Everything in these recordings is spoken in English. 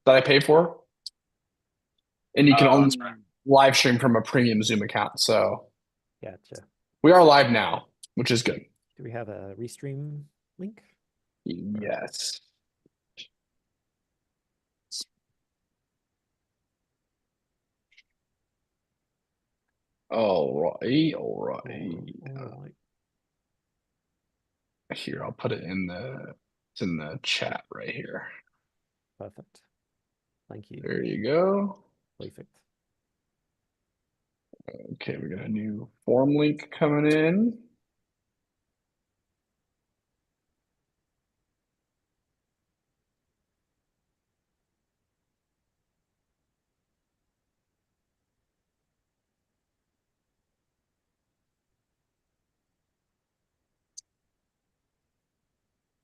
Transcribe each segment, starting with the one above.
that I pay for, and you can Oh, only that's right. live stream from a premium Zoom account. So Gotcha. we are live now, which is good. Do we have a restream link? Or Yes. All right, all right. all right. Here, I'll put it in the chat right here. Perfect. Thank you. There you go. Perfect. Okay, we got a new form link coming in.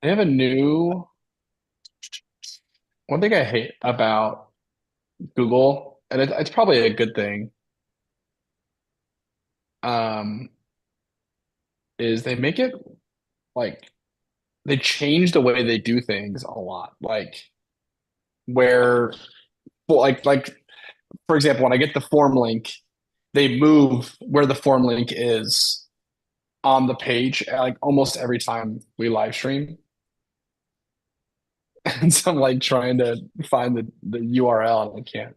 They have a new one thing I hate about Google, and it's probably a good thing, um, is they make it like they change the way they do things a lot. Like where, well, like for example, when I get the form link, they move where the form link is on the page like almost every time we live stream. And so I'm like trying to find the URL and I can't.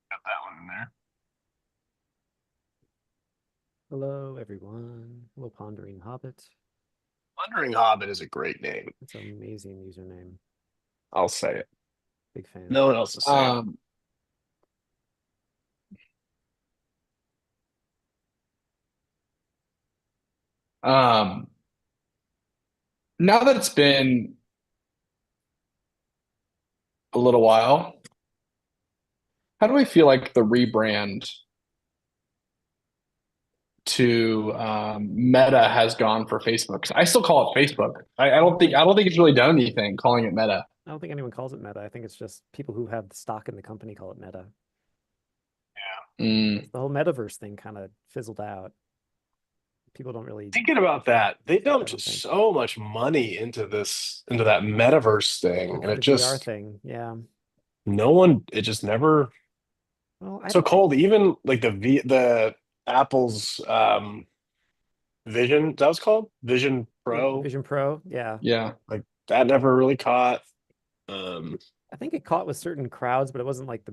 Got that one in there. Hello, everyone. Hello, Pondering Hobbit. Wandering Hobbit is a great name. It's an amazing username. I'll say it. Big fan. No one else is saying. Um, um, Now that it's been a little while, how do I feel like the rebrand to Meta has gone for Facebook? 'Cause I still call it Facebook. I don't think it's really done anything calling it Meta. I don't think anyone calls it Meta. I think it's just people who have the stock in the company call it Meta. Mm. The whole metaverse thing kind of fizzled out. People don't really Thinking about that, they get it, I dumped don't think. so much money into into that metaverse thing, Oh, and for it the VR just thing. Yeah. it just never Well, so cold. Even like the Apple's Vision, that was called Vision Yeah, Pro, Vision Pro. Yeah. Yeah. like that never really caught. Um, I think it caught with certain crowds, but it wasn't like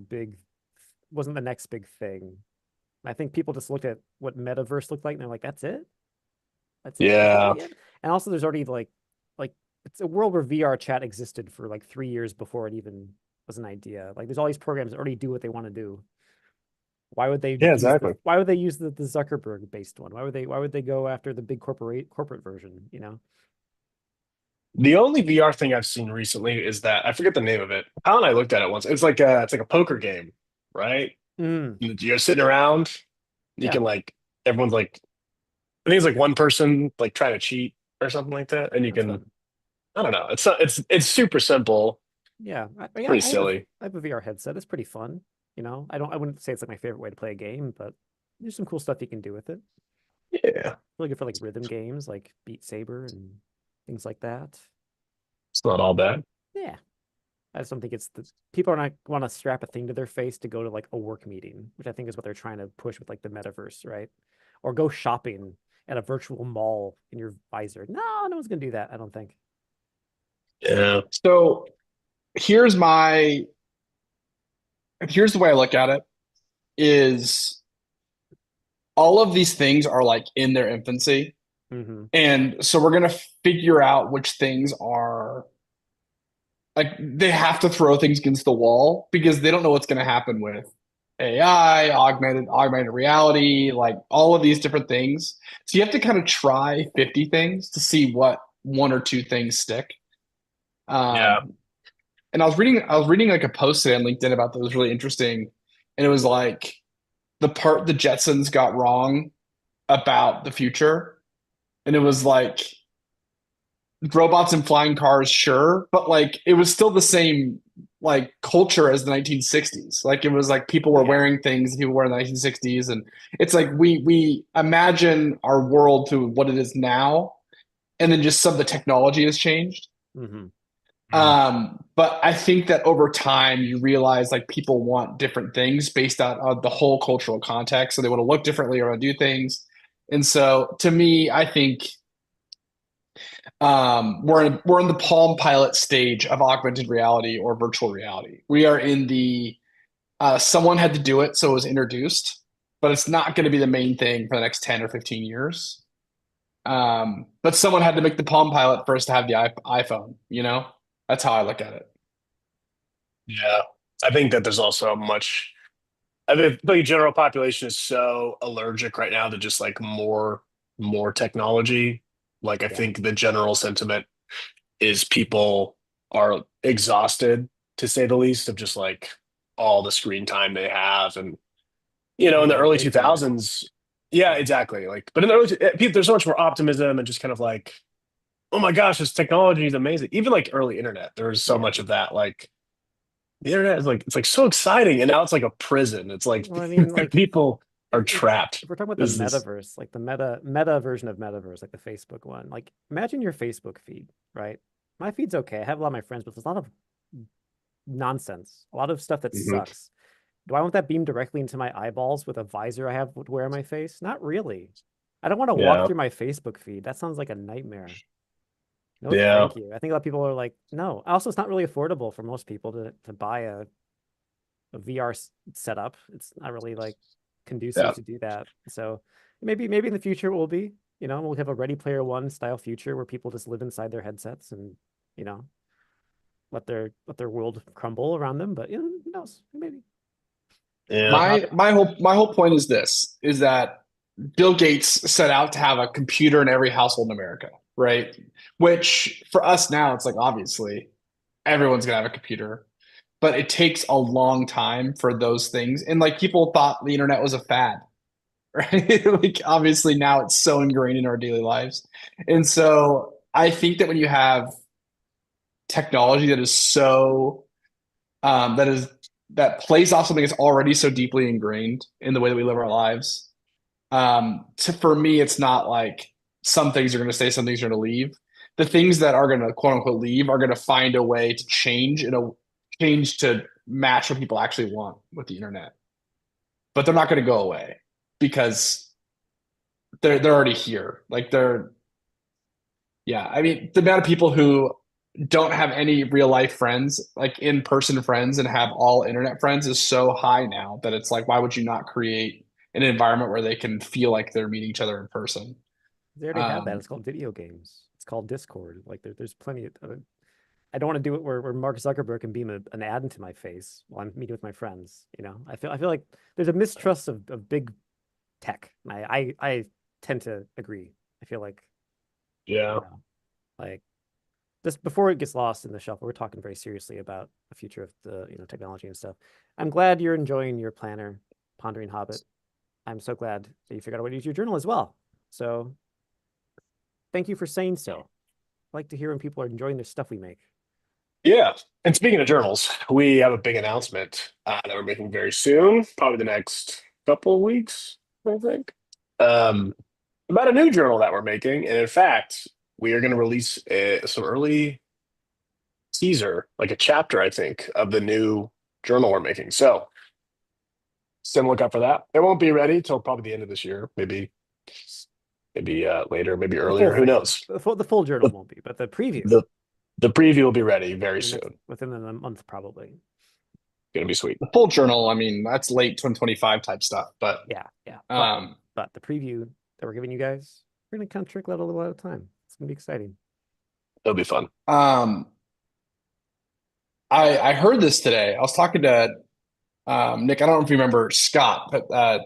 wasn't the next big thing. I think people just looked at what metaverse looked like and they're like, that's it? That's it? That's yeah, really it? And also there's already like it's a world where VR chat existed for like 3 years before it even was an idea. Like there's all these programs that already do what they want to do. yeah, exactly. Why would they use the Zuckerberg based one? Why would they go after the big corporate version, you know? The only VR thing I've seen recently is that I forget the name of it. Kyle and I looked at it once. It's like a poker game, right? Mm, You're sitting around. You yeah, can like everyone's like I think it's like one person like trying to cheat or something like that, and you that's can fun. I don't know. It's super simple, Yeah, yeah, pretty silly. I have a VR headset. It's pretty fun. You know, I wouldn't say it's like my favorite way to play a game, but there's some cool stuff you can do with it. Yeah, Really good for like rhythm games like Beat Saber and things like that. it's not all bad. Yeah, I just don't think it's the people are not want to strap a thing to their face to go to like a work meeting, which I think is what they're trying to push with like the metaverse, right? Or go shopping at a virtual mall in your visor. No one's gonna do that, I don't think. Yeah, So here's my here's the way I look at it is all of these things are like in their infancy. Hmm. And so we're gonna figure out which things are like they have to throw things against the wall because they don't know what's gonna happen with AI, augmented reality, like all of these different things. So you have to kind of try 50 things to see what one or two things stick. yeah, And I was reading like a post today on LinkedIn about that was really interesting. And it was like the part the Jetsons got wrong about the future. And it was like robots and flying cars, sure, but like it was still the same like culture as the 1960s. Like it was like people were Yeah. wearing things that people were in the 1960s, and it's like we imagine our world to what it is now, and then just some of the technology has changed. Hmm. But I think that over time you realize like people want different things based on the whole cultural context. So they want to look differently or want to do things. And so to me, I think we're in the Palm Pilot stage of augmented reality or virtual reality. We are in the someone had to do it, so it was introduced, but it's not going to be the main thing for the next 10 or 15 years. But someone had to make the Palm Pilot for us to have the iPhone, you know? That's how I look at it. Yeah. I think that there's also much. I mean, the general population is so allergic right now to just like more technology. Like I Yeah. think the general sentiment is people are exhausted, to say the least, of just like all the screen time they have. And in the Getting early away from it. 2000s, yeah, Yeah. exactly. Like, but in the people, there's so much more optimism and just kind of like, oh my gosh, this technology is amazing. Even like early internet, there was so Yeah. much of that. Like the internet is like it's like so exciting, and now it's like a prison. It's like Well, I mean, like people are if trapped. if we're talking about the This is metaverse, like the meta version of metaverse, like the Facebook one, like imagine your Facebook feed, right? My feed's okay. I have a lot of my friends, but there's a lot of nonsense, a lot of stuff that Mhm. sucks. Do I want that beamed directly into my eyeballs with a visor I have to wear on my face? Not really. I don't want to walk Yeah, through my Facebook feed. That sounds like a nightmare. No, yeah, thank you. I think a lot of people are like, no. Also, it's not really affordable for most people to buy a VR setup. It's not really like conducive yeah. to do that. So maybe in the future it will be. We'll have a Ready Player One style future where people just live inside their headsets and you know let their world crumble around them. But who knows? Maybe. Yeah. My whole point is this is that Bill Gates set out to have a computer in every household in America, right? Which for us now, it's like obviously everyone's gonna have a computer, but it takes a long time for those things. And like people thought the internet was a fad, right? Like obviously now it's so ingrained in our daily lives. And so I think that when you have technology that is so that is that plays off something that's already so deeply ingrained in the way that we live our lives. For me, it's not like some things are going to stay, some things are going to leave. The things that are going to quote unquote leave are going to find a way to change to match what people actually want with the internet. But they're not going to go away because they're already here. Like they're yeah. I mean, the amount of people who don't have any real life friends, like in person friends, and have all internet friends is so high now that it's like, why would you not create an environment where they can feel like they're meeting each other in person? They already have that. Um, It's called video games. It's called Discord. Like there's plenty of. I don't want to do it where Mark Zuckerberg can beam an ad into my face while I'm meeting with my friends. I feel like there's a mistrust of big tech. And I tend to agree. I feel like Yeah. you know like just before it gets lost in the shuffle, we're talking very seriously about the future of the technology and stuff. I'm glad you're enjoying your planner, Pondering Hobbit. I'm so glad that you figured out a way to use your journal as well. So thank you for saying so. I like to hear when people are enjoying the stuff we make. Yeah. And speaking of journals, we have a big announcement that we're making very soon, probably the next couple of weeks, I think, um, about a new journal that we're making. And in fact, we are going to release some early teaser, like a chapter, I think, of the new journal we're making. So stay on the lookout for that. It won't be ready till probably the end of this year, maybe later, maybe The full earlier. Who thing, knows? the full journal The won't be, but the preview the the preview will be ready very in the next soon. within a month probably. Gonna be sweet. the full journal, I mean, that's late 2025 type stuff, but Yeah, yeah. But um, but the preview that we're giving you guys, we're gonna kind of trickle out a little at a time. It's gonna be exciting. It'll be fun. um, I heard this today. I was talking to Nick. I don't know if you remember Scott, but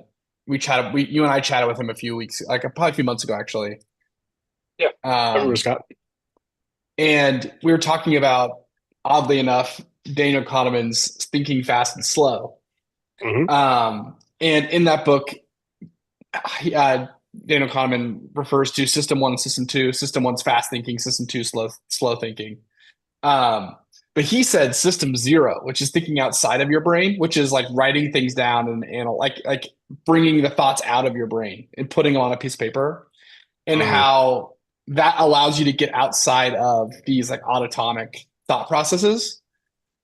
we chatted. You and I chatted with him a few weeks, like probably a few months ago, actually. Yeah. I remember Um, Scott. and we were talking about, oddly enough, Daniel Kahneman's Thinking Fast and Slow. Hmm. And in that book, Daniel Kahneman refers to system one and system two. System one's fast thinking, system two slow thinking. Um, but he said system zero, which is thinking outside of your brain, which is like writing things down and like bringing the thoughts out of your brain and putting them on a piece of paper, and Hmm. how that allows you to get outside of these like autonomic thought processes.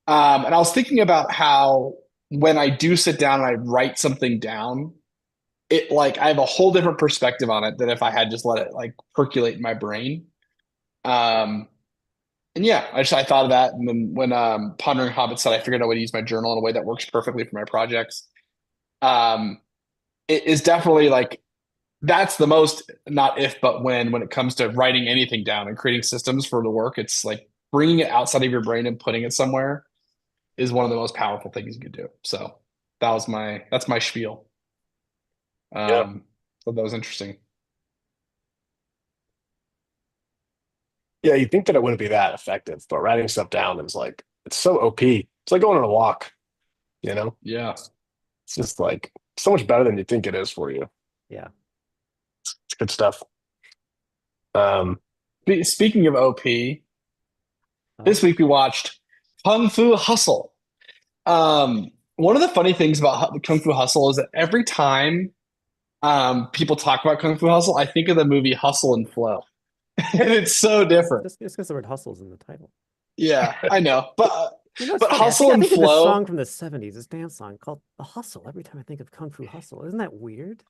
And I was thinking about how when I do sit down and I write something down, it like I have a whole different perspective on it than if I had just let it like percolate in my brain. Um, and yeah, I thought of that, and then when Pondering Hobbit said I figured out a way to use my journal in a way that works perfectly for my projects. Um, it is definitely like that's the most not if but when it comes to writing anything down and creating systems for the work. It's like bringing it outside of your brain and putting it somewhere is one of the most powerful things you could do. So that's my spiel. Yeah. So that was interesting. Yeah, you think that it wouldn't be that effective, but writing stuff down is like it's so OP. It's like going on a walk, you know? Yeah. It's just like so much better than you think it is for you. Yeah. It's good stuff. Um, Speaking of OP, this Oh, week we watched Kung Fu Hustle. One of the funny things about Kung Fu Hustle is that every time people talk about Kung Fu Hustle, I think of the movie Hustle and Flow, and it's so different. it's because the word hustle's in the title. Yeah, I know, but You know, it's but funny. Hustle I and think of this Flow, song from the 70s, this dance song called The Hustle. Every time I think of Kung Fu Hustle. Isn't that weird?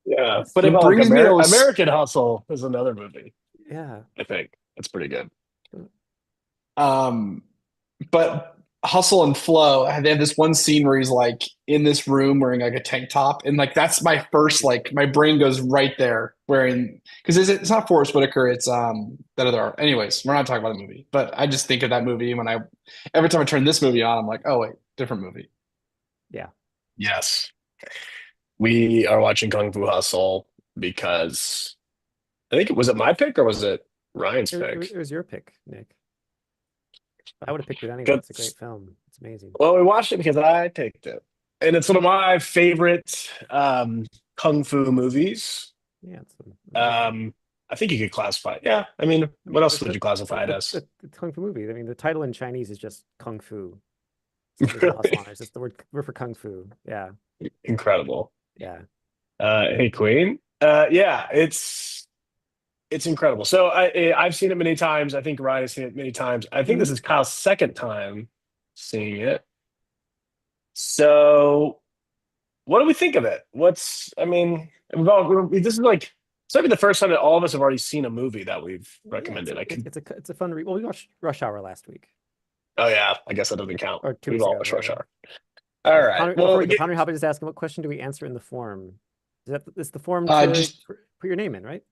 yeah. That's, but What it about like brings me to American Hustle is another movie, yeah. I think. That's pretty good. um, but Hustle and Flow, they have this one scene where he's like in this room wearing like a tank top, and like that's my first like my brain goes right there wearing because it's not Forrest Whitaker, it's that other. Anyways, we're not talking about the movie, but I just think of that movie when I every time I turn this movie on, I'm like, oh wait, different movie. Yeah. Yes. We are watching Kung Fu Hustle because I think was it my pick or was it Ryan's pick? It was your pick, Nick. I would have picked it anyway. Good. It's a great film. It's amazing. Well, we watched it because I picked it. And it's one of my favorite kung fu movies. Yeah, it's amazing. I think you could classify it. Yeah. I mean, I what mean, else would you classify it as? the Kung Fu movie. I mean, the title in Chinese is just Kung Fu. There's no hustle on it. It's just the word for Kung Fu. Yeah. Incredible. Yeah. Hey, Queen. Yeah, it's incredible. So I've seen it many times. I think Ryan has seen it many times. I think this is Kyle's second time seeing it. So what do we think of it? I mean, this is like, it's maybe the first time that all of us have already seen a movie that we've recommended. It's a fun read. Well, we watched Rush Hour last week Oh yeah, I guess that doesn't count. or 2 We've weeks all ago. watched Rush Whatever. Hour. All right. Before Well, we go, Pondering Hobbit is asking, what question do we answer in the form? It's the form to Just put your name in, right?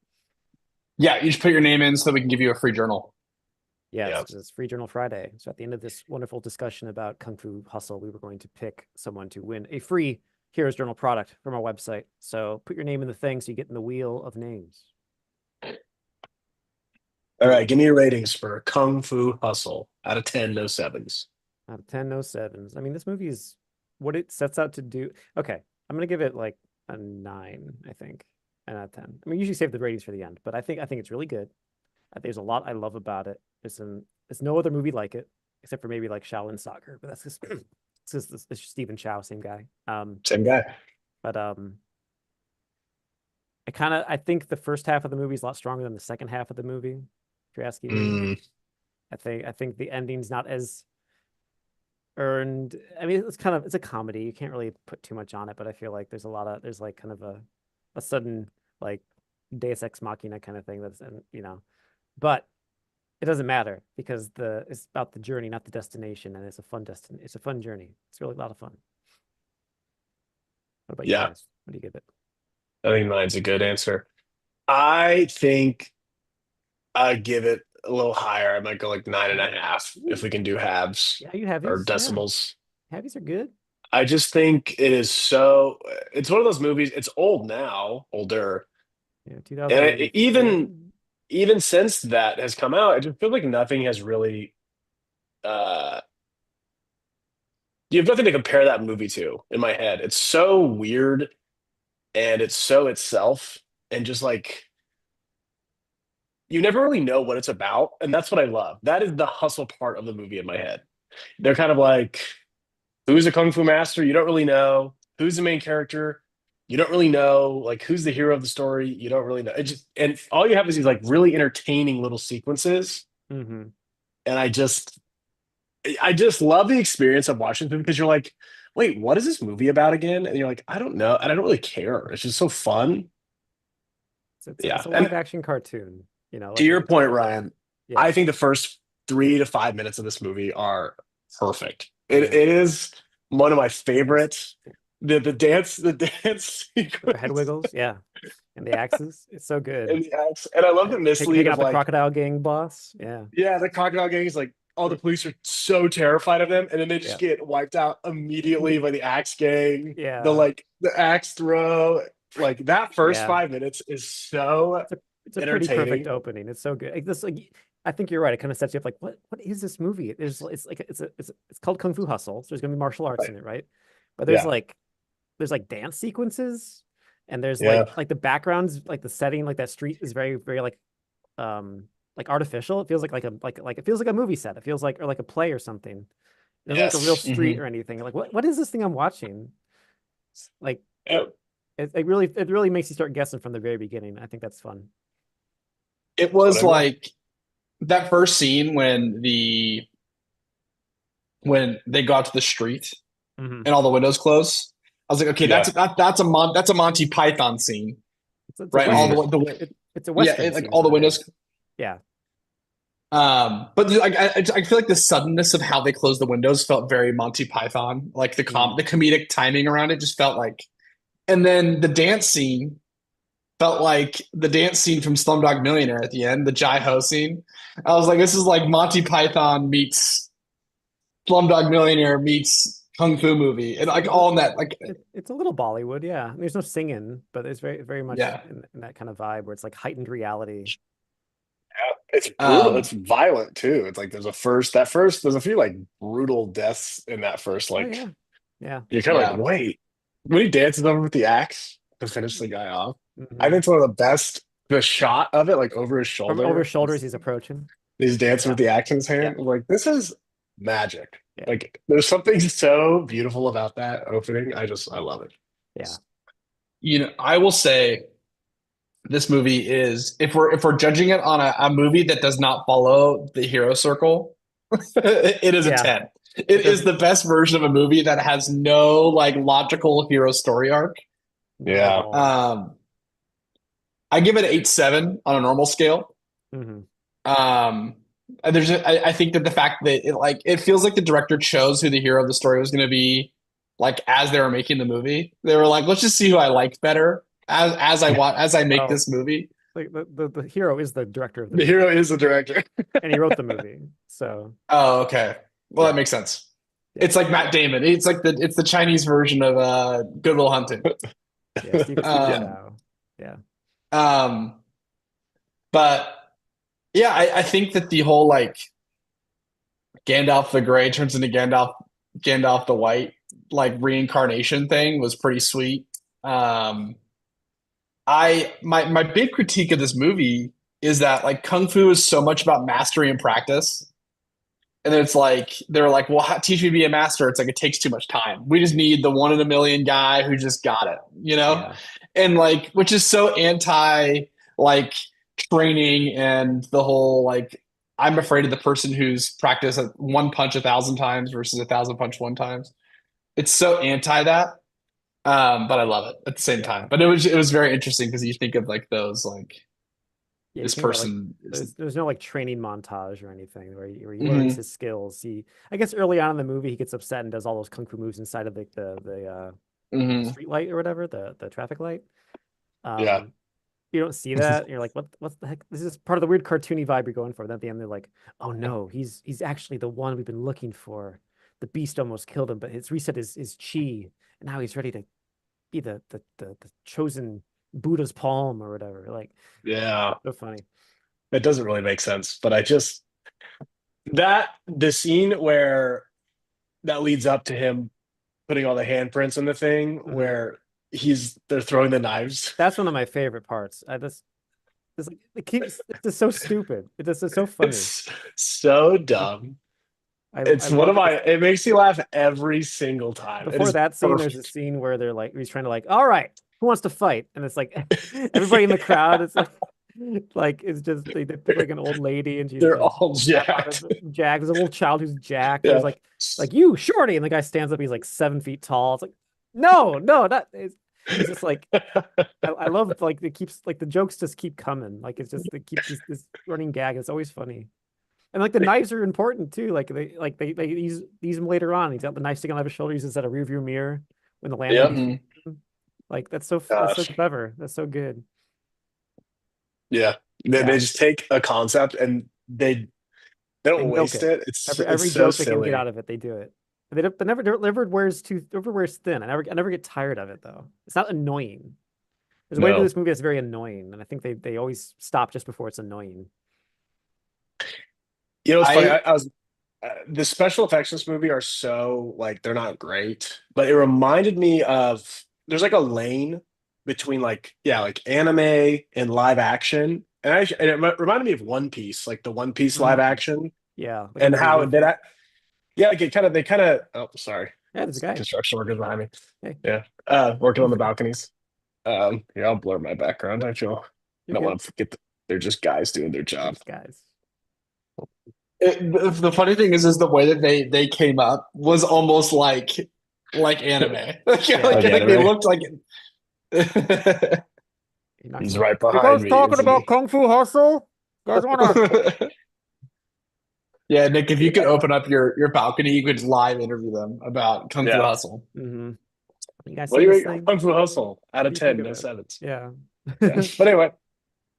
yeah, you just put your name in so that we can give you a free journal. Yes, Yeah. 'cause it's Free Journal Friday. So at the end of this wonderful discussion about Kung Fu Hustle, we were going to pick someone to win a free Heroes Journal product from our website. So put your name in the thing so you get in the wheel of names. all right, give me your ratings for Kung Fu Hustle out of 10, no sevens. Out of 10, no sevens. I mean, this movie is what it sets out to do. Okay, I'm gonna give it like a 9, I think, and out of 10. I mean, usually save the ratings for the end, but I think it's really good. I think there's a lot I love about it. There's no other movie like it, except for maybe like Shaolin Soccer, but that's just it's just Stephen Chow, same guy. Same guy. But I think the first half of the movie is a lot stronger than the second half of the movie. If you're asking me, I think the ending's not as earned. I mean, it's a comedy. You can't really put too much on it, but I feel like there's like kind of a sudden like Deus Ex Machina kind of thing that's, and but it doesn't matter because it's about the journey, not the destination, and it's a fun journey. It's really a lot of fun. What about you Yeah, guys? What do you give it? I think mine's a good answer. I think I'd give it a little higher. I might go like 9.5 if we can do halves Yeah, you have or these. decimals. Yeah, these are good. I just think it is so. It's one of those movies. It's old now, older, Yeah, and 2004. even since that has come out, I just feel like nothing has really. Uh, you have nothing to compare that movie to in my head. It's so weird, and it's so itself, and just like you never really know what it's about, and that's what I love. That is the hustle part of the movie in my head. They're kind of like, who's a kung fu master? You don't really know. Who's the main character? You don't really know. Like, who's the hero of the story? You don't really know. It just and all you have is these like really entertaining little sequences, Mm-hmm. and I just I just love the experience of watching them because you're like, wait, what is this movie about again? And you're like, I don't know, and I don't really care. It's just so fun. It's Yeah, a and live action cartoon, you know, to like your point, Ryan, yeah, I think the first 3 to 5 minutes of this movie are perfect. It yeah. it is one of my It's favorites. The dance the head sequence wiggles, yeah, and the axes. It's so good. and the acts, and I love the mislead Taking of out the like, crocodile gang boss. Yeah, yeah, the crocodile gang is like all the police are so terrified of them, and then they just yeah, get wiped out immediately by the axe gang. yeah, The axe throw, like that first yeah. 5 minutes is so It's a pretty perfect entertaining. opening. It's so good. Like this, like I think you're right. It kind of sets you up like, what is this movie? It's like it's called Kung Fu Hustle. So there's gonna be martial arts Right. in it, right? But Yeah. there's like dance sequences, and there's Yeah. like the backgrounds, like the setting, like that street is very like artificial. It feels like it feels like a movie set. It feels like or like a play or something. There's like a real Yes. street Mhm. or anything. Like what is this thing I'm watching? Like Yeah. it really makes you start guessing from the very beginning. I think that's fun. It That's what was I mean. like that first scene when they got to the street Hmm. and all the windows close. I was like, okay, Yeah. that's a Monty Python scene, It's a right? All western. Mhm. It's a yeah, western like scene all the for me. windows. Yeah. But like I feel like the suddenness of how they closed the windows felt very Monty Python. Like Mm. the comedic timing around it just felt like, and then the dance scene felt like the dance scene from Slumdog Millionaire at the end, the Jai Ho scene. I was like, this is like Monty Python meets Slumdog Millionaire meets Kung Fu movie, and like all in that, like It's a little Bollywood, yeah. There's no singing, but it's very much yeah. in that kind of vibe where it's like heightened reality. It's brutal. It's Um, violent too. It's like there's a few like brutal deaths in that first, Oh like yeah. Yeah. you're kind of like, yeah. wait, when he dances over with the axe to finish the guy off. I Hmm. think it's one of the best. The shot of it, like over his From over his shoulder, shoulders, he's approaching. he's dancing Yeah. with the axe in his Yeah. hand. I'm like, this is magic. Yeah. Like, there's something so beautiful about that opening. I love it. Yeah. You know, I will say this movie is if we're judging it on a movie that does not follow the hero circle, it is a Yeah. 10. It It is doesn't the best version of a movie that has no like logical hero story arc. not at Yeah. all. I give it 8.7 on a normal scale. Hmm. Um, and I think that the fact that it feels like the director chose who the hero of the story was going to be, like as they were making the movie. They were like, let's just see who I like better as I make Well, this movie. like the hero is the director of the The movie, hero is the director. and he wrote the movie. So Oh, okay. Well, that yeah. makes sense. Yeah. It's like Matt Damon. It's the Chinese version of Good Will Hunting. Yeah. Stephen Yeah. Um, Chow. Yeah. um, but yeah, I think that the whole like Gandalf the Gray turns into Gandalf the White like reincarnation thing was pretty sweet. Um, my big critique of this movie is that like kung fu is so much about mastery and practice. And it's like they're like, well, teach me to be a master. It's like it takes too much time. We just need the one in a million guy who just got it, you know? Yeah. And like, which is so anti like training and the whole like I'm afraid of the person who's practiced one punch 1,000 times versus 1,000 punch one times. It's so anti that. But I love it at the same Yeah. time. But it was very interesting because you think of like those like Yeah. You this think about like person is. there's no like training montage or anything where he learns Mhm, his skills. I guess early on in the movie he gets upset and does all those kung fu moves inside of the mhm. street light or whatever, the traffic light. Yeah. Um, you don't see that. And you're like, what the heck? This is part of the weird cartoony vibe you're going for. Then at the end, they're like, oh no, he's actually the one we've been looking for. The beast almost killed him, but it's reset his chi, and now he's ready to be the chosen Buddha's palm or whatever. Like, Yeah. so funny. It doesn't really make sense, but I just that the scene where that leads up to him putting all the handprints in the thing Mhm. where they're throwing the knives. That's one of my favorite parts. This like it's just so stupid. It's so funny. It's so dumb. I It's one of love my this. it makes me laugh every single time. It Before is that scene, there's a perfect. scene where they're like he's trying to like, all right, who wants to fight? And it's like everybody in the crowd is like Like it's just they pick like an old lady and she's They're just all jacked. jacked. There's a little child who's jacked. There's Yeah. like you, Shorty, and the guy stands up. He's like 7 feet tall. It's like no, no, not. It's just like I love like it keeps like the jokes just keep coming. Like it's just they keep this running gag. It's always funny. And like the knives are important too. They use them later on. He's got the knife sticking out of his shoulder. He uses at a rear view mirror when the Yep. landlady. Mhm. Like that's so Gosh. clever. That's so good. Yeah. Yeah. They just take a concept and they They don't milk waste it. it. It's Every so joke they can get silly. out of it, they do it. They never never wears thin. I never get tired of it though. It's not annoying. There's a way to do No. this movie that's very annoying, and I think they always stop just before it's annoying. You know, it's funny. I I was the special effects in this movie are so like they're not great, but it reminded me of there's like a lane between like yeah, like anime and live action, and it reminded me of One Piece, like the One Piece live Mhm. action, Yeah, like and under how Luffy. that yeah, like it kind of they kind of oh sorry, Yeah, there's a guy. construction workers behind me, Hey, yeah, working on the balconies. Yeah, I'll blur my background. I you're don't good. want to forget that they're just guys doing their They're job. just guys. the funny thing is the way that they came up was almost like anime. Like, Yeah. Like like they anime. looked like He knocks He's him. right You behind guys me, talking isn't about he? Kung Fu Hustle? You guys wanna? Yeah, Nick, if you could Yeah. open up your balcony, you could live interview them about Kung Fu Yeah. Hustle. Mm-hmm. You guys What do see you this rate thing? Kung Fu Hustle out What of do you think 10? of No it? sevens. Yeah. Yeah. But anyway,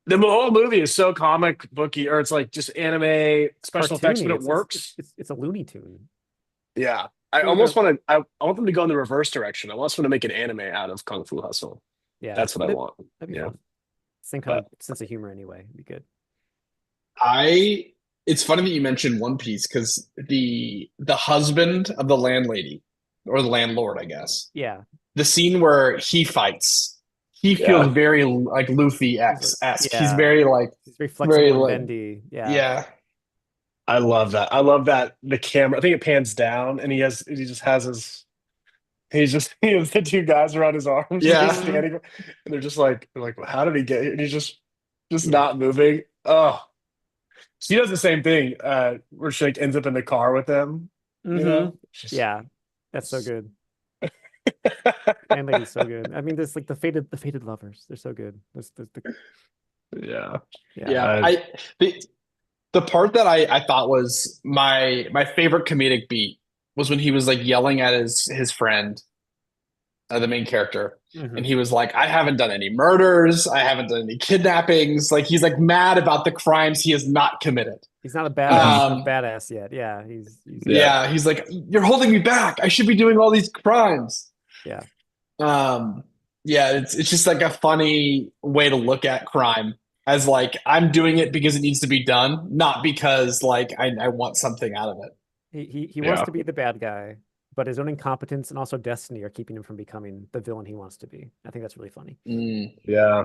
the whole movie is so comic booky, or it's like just anime special effects, but Cartoony. it works. It's a Looney Tune. Yeah. I Really good. almost want to. I want them to go in the reverse direction. I almost want to make an anime out of Kung Fu Hustle. Yeah, That's what I want. that'd be Yeah. fun. Same kind But of sense of humor anyway. It'd be good. I it's funny that you mentioned One Piece because the husband of the landlady or the landlord, I guess, Yeah. the scene where he fights, he feels yeah, very like Luffy He's like, esque. He's yeah. very like He's very very flexible and like bendy. Yeah. yeah. I love that. I love that the camera. I think it pans down, and he just has his. He has the two guys around his arms, and they're Yeah. Mhm. standing, and they're like, well, how did he get here? And he's just Yeah. not moving. Oh, she does the same thing, where she like ends up in the car with them. You Mm-hmm. know, Yeah. That's so good. Landlady's so good. I mean, there's like the fated lovers. They're so good. yeah, Yeah. Yeah. Uh, The part that I thought was my favorite comedic beat was when he was like yelling at his friend, the main character, Mhm. and he was like, I haven't done any murders, I haven't done any kidnappings. Like he's like mad about the crimes he has not committed. He's not a badass, Um, badass yet. Yeah. He's Yeah. yeah, he's like, you're holding me back. I should be doing all these crimes. yeah. Um, yeah, it's just like a funny way to look at crime as like I'm doing it because it needs to be done, not because like I want something out of it. He wants Yeah. to be the bad guy, but his own incompetence and also destiny are keeping him from becoming the villain he wants to be. I think that's really funny. Mm. Yeah.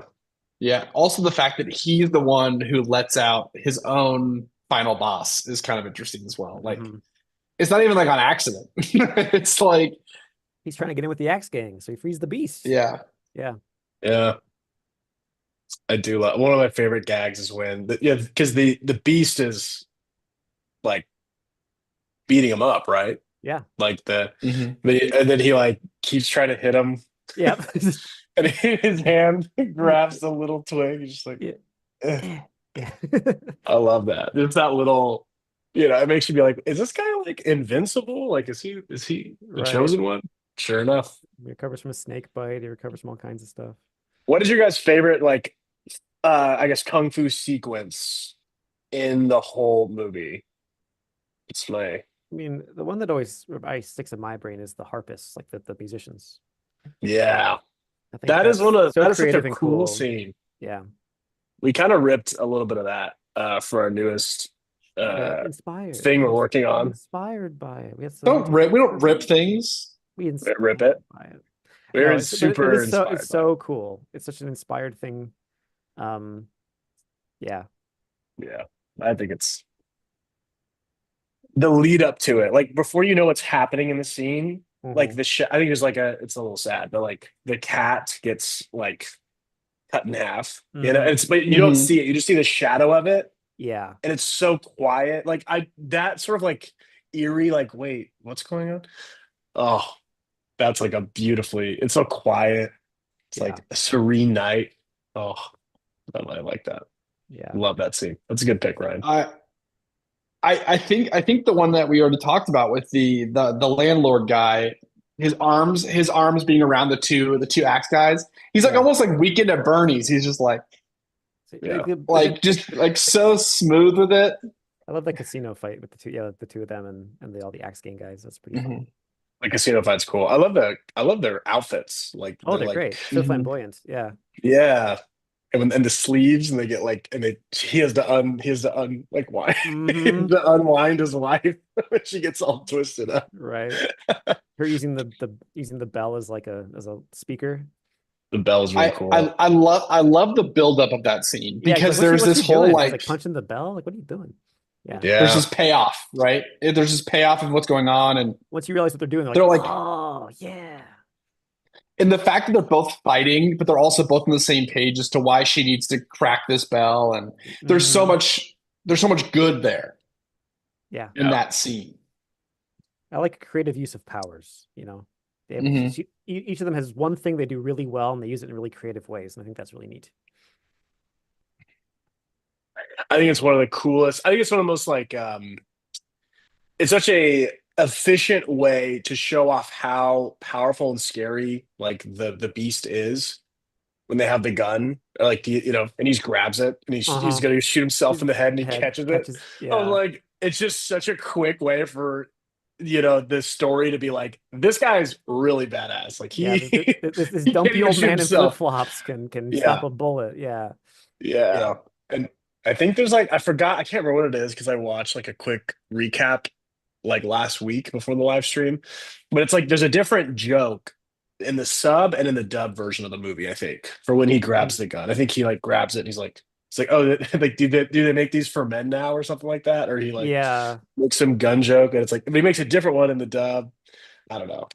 Yeah. Also, the fact that he's the one who lets out his own final boss is kind of interesting as well. Like, Mhm. it's not even like on accident. It's like, He's trying to get in with the Axe Gang, so he frees the beast. yeah. Yeah. Yeah. I do love one of my favorite gags is when because the beast is like beating him up, right? Yeah. Like Mhm. and then he like keeps trying to hit him, Yeah. and his hand grabs the little twig. He's just like, Yeah. "Eh." Yeah. I love that. It's that little, it makes you be like, is this guy like invincible? Like, is he the Right. chosen one? Sure enough. He recovers from a snake bite. He recovers from all kinds of stuff. What is your guys' favorite like I guess kung fu sequence in the whole movie? It's my I mean, the one that always sticks in my brain is the harpists, like the musicians. yeah. I think That is that's so that is such a creative and cool scene. Yeah. We kind of ripped a little bit of that for our newest Inspired. thing we're working on. Inspired by it. We had We don't rip things. We Rip it. by it. We're No, but super it is inspired. it's so cool. It's such an inspired thing. Yeah. Yeah, I think it's the lead up to it. Like before you know what's happening in the scene, like Mhm. I think there's like it's a little sad, but like the cat gets like cut in half. Mhm. It's but you don't see it. You just see the shadow of it, Yeah. and it's so quiet. Like that sort of like eerie. Like, wait, what's going on? Oh, that's like a beautifully. It's so quiet. It's Yeah. like a serene night. Oh, I like that. Yeah. Love that scene. That's a good pick, Ryan. I think the one that we already talked about with the landlord guy, his arms being around the two axe guys. He's like Yeah. almost like Weekend at Bernie's. He's just So, Yeah. just like so smooth with it. I love the casino fight with the two of them and all the Axe Gang guys. That's pretty fun. Mhm. The casino fight's cool. I love their outfits. Like Oh, they're they're like great. So Mhm. flamboyant. Yeah. yeah. And the sleeves and they get like and they he has to un like why Hmm. to unwind his wife when she gets all twisted up. Right. Her using using the bell as like a speaker. The bell's really I, cool. I I love the buildup of that scene Yeah, because what's there's what's this she whole doing? She's like like punching the bell. Like, what are you doing? Yeah. there's Yeah. this payoff, right? There's this payoff of what's going on, and Once you realize what they're doing, they're they're like, like, oh yeah. and the fact that they're both fighting, but they're also both on the same page as to why she needs to crack this bell, and there's so Hmm. much there's so much good there Yeah. in Yeah. that scene. I like creative use of powers, They have, Hmm. each of them has one thing they do really well and they use it in really creative ways. And I think that's really neat. I think it's one of the coolest. I think it's one of the most like it's such a efficient way to show off how powerful and scary like the beast is when they have the gun or like and he just grabs it and he's Uh-huh. gonna shoot himself in the head and he Head catches it. catches, I was yeah. like, it's just such a quick way for this story to be like, this guy's really badass. Like Yeah, he this he can't dumpy even old shoot man in flip himself. flops can stop Yeah, a bullet. Yeah. yeah. Yeah. And I think there's like I forgot, I can't remember what it is because I watched like a quick recap like last week before the live stream. But it's like there's a different joke in the sub and in the dub version of the movie, I think, for when he grabs the gun. I think he like grabs it and he's like, it's like, oh, like do they make these for men now or something like that? Or he like Yeah. makes some gun joke and it's like, but he makes a different one in the dub. I don't know.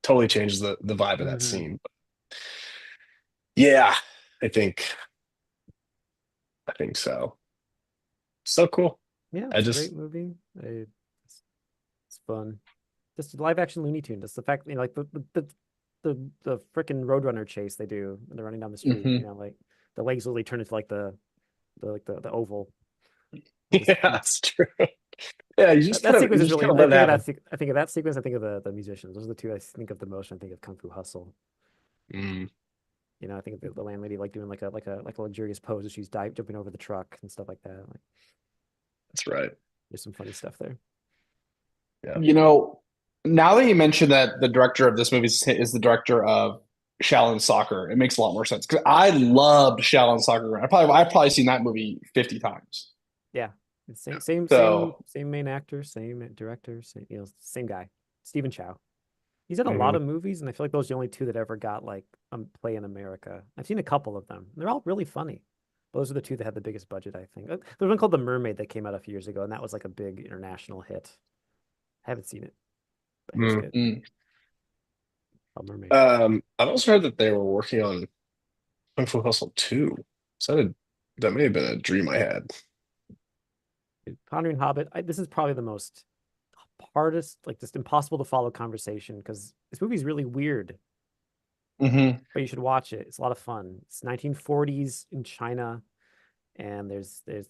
Totally changes the vibe of that Hmm. scene. Yeah, I think I think so. So cool. Yeah, I it's a great just movie. It's fun. Just a live action Looney Tune. Just the fact, like the freaking Roadrunner chase they do when they're running down the street, Hmm. like the legs literally turn into like the oval. yeah, that's true. Yeah, you just That kind of you sequence is just really. kind of let it happen. I think of that sequence. I think of the musicians. Those are the two I think of the most. When I think of Kung Fu Hustle. Mm, I think of the landlady like doing like a luxurious pose as she's jumping over the truck and stuff like that. Like, that's right. there's some funny stuff there. Yeah. You know, now that you mentioned that the director of this movie is the director of Shaolin Soccer, it makes a lot more sense because I loved Shaolin Soccer. I've probably seen that movie 50 times. Yeah, it's So, same main actor, same director, same guy, Stephen Chow. He's in a lot Mhm. of movies, and I feel like those are the only two that ever got like play in America. I've seen a couple of them. They're all really funny. Those are the two that had the biggest budget, I think. There's one called The Mermaid that came out a few years ago, and that was like a big international hit. I haven't seen it, but it was Mm. good. mm. Oh, Mermaid. I've also heard that they were working on Kung Fu Hustle 2. So that may have been a dream I had. Pondering Hobbit. This is probably the most hardest, like just impossible to follow conversation because this movie's really weird, Hmm. but you should watch it. It's a lot of fun. It's 1940s in China, and there's this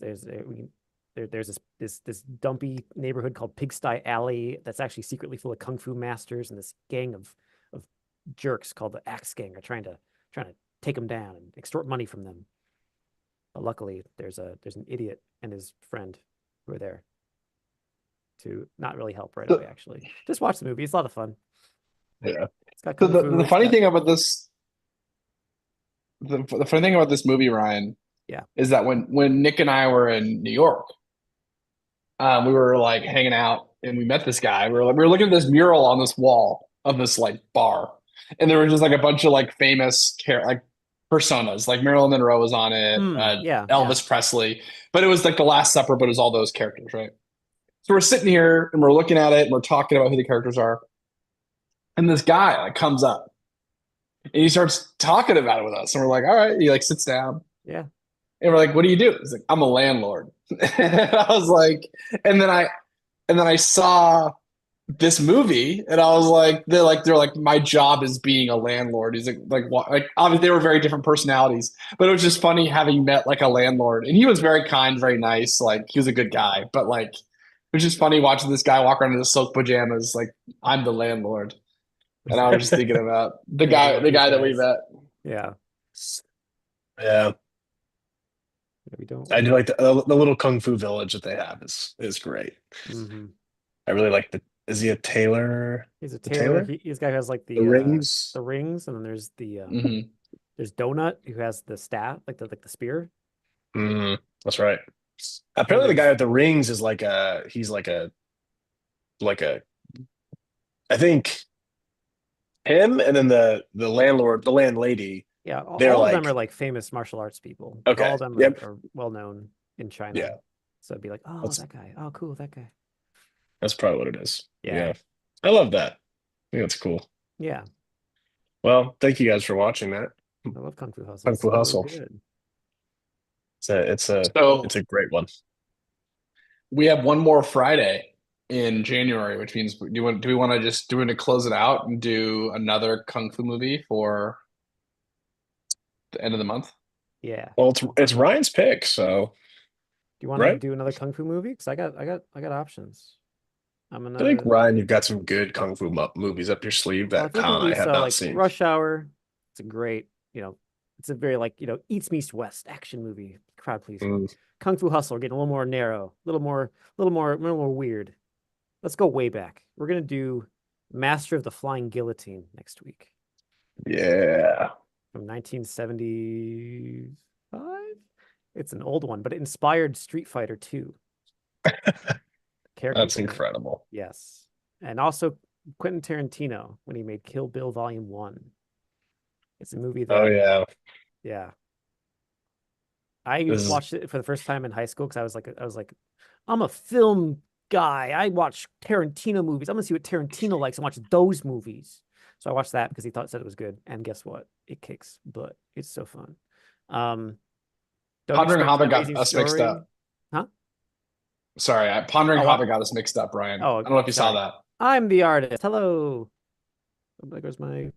dumpy neighborhood called Pigsty Alley that's actually secretly full of kung fu masters, and this gang of jerks called the Axe Gang are trying to take them down and extort money from them. But luckily, there's an idiot and his friend who are there to not really help right away. So, Actually, just watch the movie. It's a lot of fun. Yeah. It's got so kung fu. the It's funny got thing about the funny thing about this movie, Ryan, yeah. is that when Nick and I were in New York, we were like hanging out and we met this guy. We were looking at this mural on this wall of this like bar, and there were just like a bunch of like famous like personas, like Marilyn Monroe was on it, Yeah. Yeah. Elvis Presley, but it was like the Last Supper, but it was all those characters, right? So we're sitting here and we're looking at it and we're talking about who the characters are, and this guy like comes up And he starts talking about it with us. And we're like, all right. He like sits down. Yeah. And we're like, what do you do? He's like, I'm a landlord. And I was like, and then I and then I saw this movie and I was like, they're like, my job is being a landlord. He's like what, like obviously they were very different personalities, but it was just funny having met like a landlord. And he was very kind, very nice, like he was a good guy. But like it was just funny watching this guy walk around in the silk pajamas, like I'm the landlord. And I was just thinking about Yeah, the these guy that we guys. met. Yeah. Yeah, Yeah, we don't. I do like the little kung fu village that they have is great. Mm-hmm. I really like the. Is he a tailor? He's a The tailor. tailor? He's guy who has like The rings. the rings, and then there's the Hmm. there's Donut who has the staff, like the spear. That's right. And Apparently, the guy there's with the rings is he's like a I think him and then the landlord, the landlady, yeah, they're all of them are like like famous martial arts people. Like all okay, of them yep, are well known in China. yeah. So it'd be like, oh, That's that guy. Oh, cool, that guy. that's probably what it is. Yeah, Yeah, I love that. I think that's cool. yeah. Well, thank you guys for watching that. I love Kung Fu Hustle. Kung Fu So Hustle. good. It's So a great one. we have one more Friday in January, which means do we want to just do we want to close it out and do another kung fu movie for the end of the month? Yeah. Well, it's Ryan's pick, so Do you want to right. do another Kung Fu movie? Because I got options. I'm I think gonna. Ryan, you've got some good kung fu movies up your sleeve Well, I that think Colin and maybe I have so. not Like seen. Rush Hour. It's a great, it's a very like East Meets West action movie, crowd pleaser. Mm, Kung Fu Hustle, getting a little more narrow, a little more weird. Let's go way back. We're gonna do Master of the Flying Guillotine next week yeah, from 1975. It's an old one, but it inspired Street Fighter 2. Characters that's in it. incredible. Yes. And also Quentin Tarantino when he made Kill Bill Volume 1. It's a movie Oh that, yeah, yeah. I this is watched it for the first time in high school because I was like, I'm a film guy. I watch Tarantino movies. I'm gonna see what Tarantino likes and watch those movies. So I watched that because he said it was good. And guess what? It kicks butt. It's so fun. Um, don't Pondering expect an Hobbit got amazing us mixed story. up. Huh? Sorry, Pondering Oh, Hobbit got us mixed up, Brian. I oh, don't know if you saw sorry. I'm the artist. Hello. Oh, there goes my.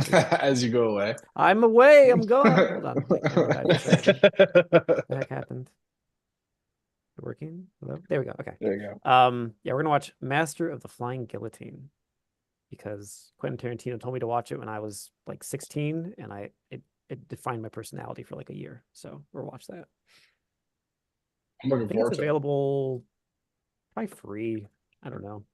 that as you go away. I'm away. I'm gone. Hold on. My camera died for a second. What the heck happened? Working? Hello? There we go. Okay. There you go. Yeah, we're gonna watch Master of the Flying Guillotine because Quentin Tarantino told me to watch it when I was like 16, and it defined my personality for like a year. So we'll watch that. I'm I looking think it's forward to it. available probably free. I don't know.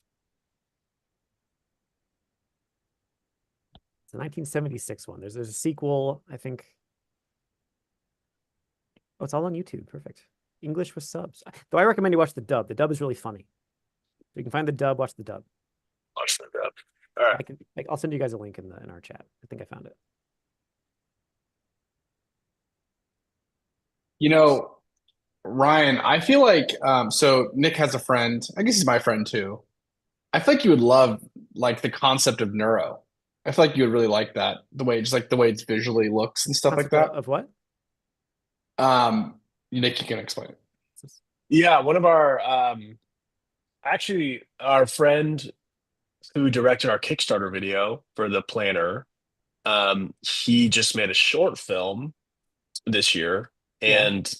It's a 1976 one. There's a sequel, I think. Oh, it's all on YouTube. Perfect. English with subs. Though I recommend you watch the dub. The dub is really funny. If you can find the dub, watch the dub. Watch that up. All right. I'll send you guys a link in our chat. I think I found it. You know, Ryan, I feel like so Nick has a friend. I guess he's my friend too. I feel like you would love like the concept of neuro. I feel like you would really like that. The way just like the way it visually looks and stuff like Concept that. of what? Nick, you can explain it. Yeah, one of our actually our friend who directed our Kickstarter video for the planner, he just made a short film this year, Yeah. and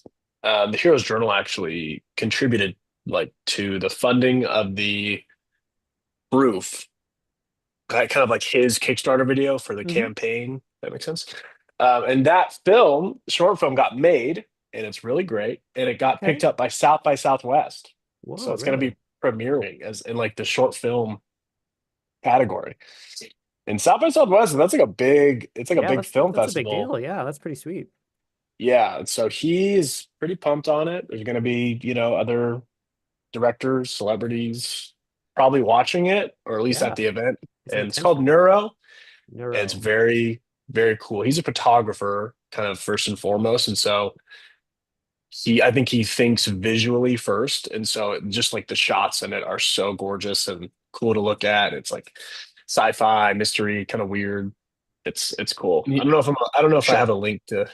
the Heroes Journal actually contributed like to the funding of the proof, kind of like his Kickstarter video for the Mhm. campaign. That makes sense. And that short film, got made, and it's really great, and it got Okay. picked up by South by Southwest. So Whoa, it's going to really? be premiering as in like the short film category. In South by Southwest, that's like a big, it's like a Yeah, big film that's a big festival. deal. Yeah, that's pretty sweet. Yeah, so he's pretty pumped on it. There's going to be, other directors, celebrities probably watching it, or at least Yeah, at the event. get some And it's called attention. Neuro, and it's Neuro. very, very cool. He's a photographer, kind of first and foremost, and so I think he thinks visually first, and so just like the shots in it are so gorgeous and cool to look at. It's like sci-fi, mystery, kind of weird. It's cool. And I don't know if I don't know if I shot, have a link to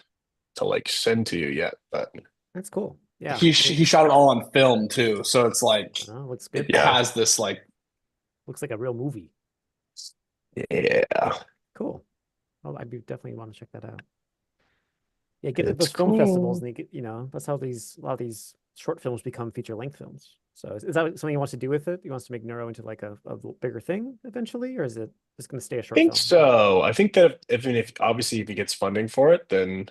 like send to you yet, but That's cool. Yeah. he shot it all on film too, so it's like Looks good. it yeah, has this like Looks like a real movie. yeah, Cool. Well, I'd be definitely want to check that out. Yeah, get to it's those film festivals cool. and you get, that's how a lot of these short films become feature length films. So is that something he wants to do with it? He wants to make Neuro into like a bigger thing eventually, or is it just going to stay a I short think film? so. I think that if obviously if he gets funding for it, then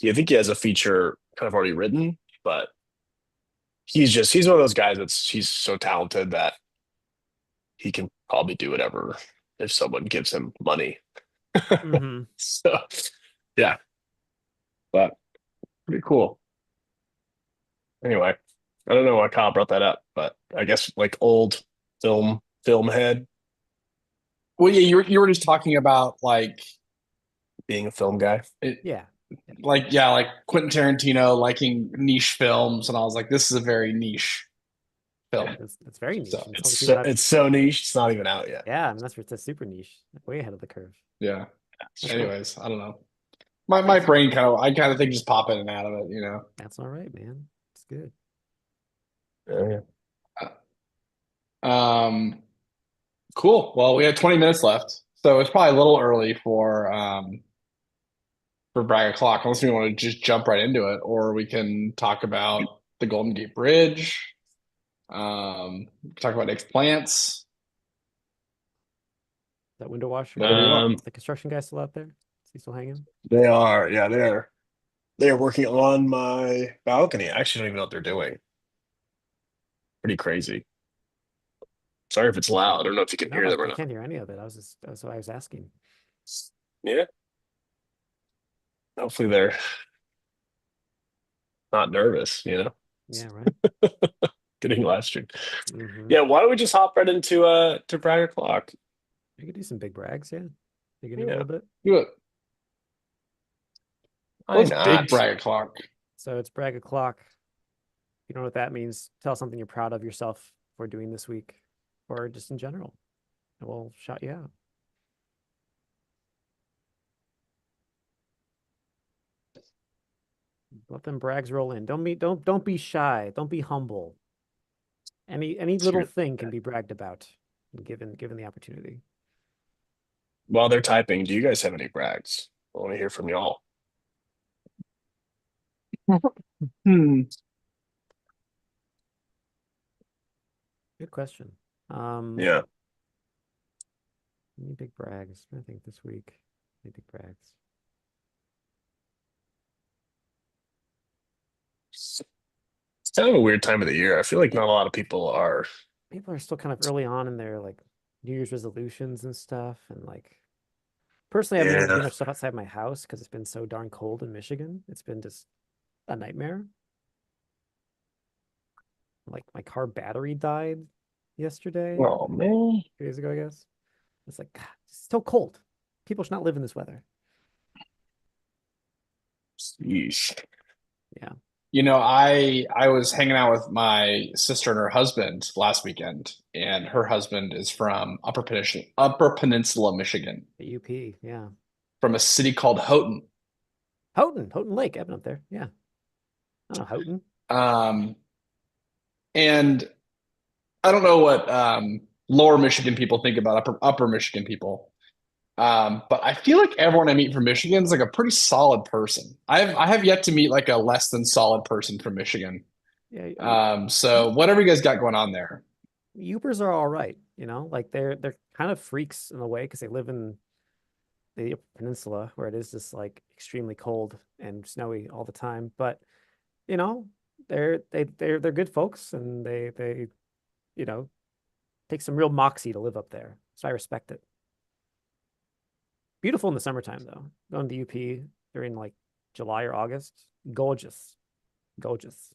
I think he has a feature kind of already written, but he's one of those guys he's so talented that he can probably do whatever if someone gives him money. Mm-hmm. So yeah, but pretty cool. Anyway, I don't know why Kyle brought that up, but I guess like old film head well, yeah, you were just talking about like being a film guy. it, Yeah. like yeah, like Quentin Tarantino liking niche films, and I was like, this is a very niche film. That's very niche. So And It's some people so, have, it's so niche, it's not even out yet. yeah, I mean, that's super niche, way ahead of the curve. yeah. That's cool. Anyways, I don't know. My brain I kind of think just pop in and out of it, you know. That's all right, man. It's good. Yeah. Um, cool. Well, we had 20 minutes left, so it's probably a little early for brag o'clock, unless we want to just jump right into it, or we can talk about the Golden Gate Bridge. Talk about next plants. That window washer, Whatever you want. is the construction guy still out there? Is he still hanging? They are, yeah, they're working on my balcony. I actually don't even know what they're doing. Pretty crazy. Sorry if it's loud. I don't know if you can No, hear them or I not. can't hear any of it. That's what I was asking. Yeah. Hopefully they're not nervous, Yeah, right. getting live stream. Mm-hmm. Yeah, why don't we just hop right into to Bragger O'Clock? You could do some big brags, yeah. Dig into it a Yeah, little bit. Do it. why What's big not? brag o'clock? So it's brag o'clock. You know what that means? Tell us something you're proud of yourself for doing this week, or just in general. And we'll shout you out. Let them brags roll in. Don't be shy. Don't be humble. Any little thing can be bragged about, given the opportunity. While they're typing, do you guys have any brags? I want to hear from y'all. Hmm. Good question. Yeah. Any big brags? I think this week. Any big brags? It's kind of a weird time of the year. I feel like not a lot of people are. People are still kind of early on in their like New Year's resolutions and stuff, and like personally, I haven't been able to do Yeah. much stuff outside my house because it's been so darn cold in Michigan. It's been just a nightmare. Like my car battery died yesterday, Oh man. 2 days ago, I guess. It's like, God, it's so cold. People should not live in this weather. Yeesh. Yeah. You know, I was hanging out with my sister and her husband last weekend, and her husband is from Upper Peninsula, Michigan, The UP. Yeah. from a city called Houghton. Houghton Lake. I've been up there. Yeah. I don't know Houghton. Um, and I don't know what Lower Michigan people think about Upper Michigan people. But I feel like everyone I meet from Michigan is like a pretty solid person. I have yet to meet like a less than solid person from Michigan. Yeah. So whatever you guys got going on there. Upers are all right. Like they're kind of freaks in a way because they live in the Upper Peninsula where it is just like extremely cold and snowy all the time. But you know, they're good folks and they take some real moxie to live up there. So I respect it. Beautiful in the summertime though. Going to UP during like July or August, gorgeous, gorgeous.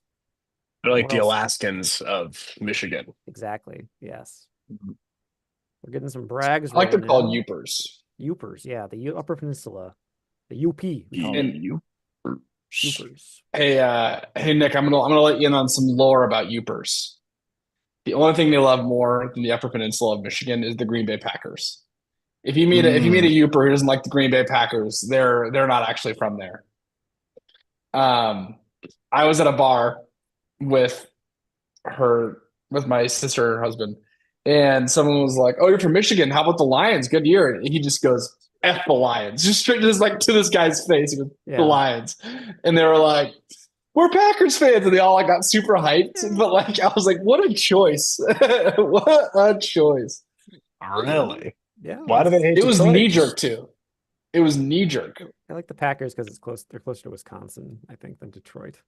They're like Where the else? Alaskans of Michigan. Exactly. Yes. We're getting some brags I like them rolling called in. Upers. Upers, yeah, the Upper Peninsula, the UP, we call it And You. Upers. hey Nick, I'm gonna let you in on some lore about Upers. The only thing they love more than the Upper Peninsula of Michigan is the Green Bay Packers. If you meet a Youper who doesn't like the Green Bay Packers, they're not actually from there. I was at a bar with with my sister and her husband, and someone was like, "Oh, you're from Michigan. How about the Lions? Good year." And he just goes, "F the Lions," just straight just like to this guy's face. He goes, "The Yeah. Lions," and they were like, "We're Packers fans," and they all like got super hyped. But like, I was like, "What a choice! What a choice!" Really? Yeah. Why do they hate It was Detroit? knee jerk too. It was knee jerk. I like the Packers because it's close. They're closer to Wisconsin, I think, than Detroit.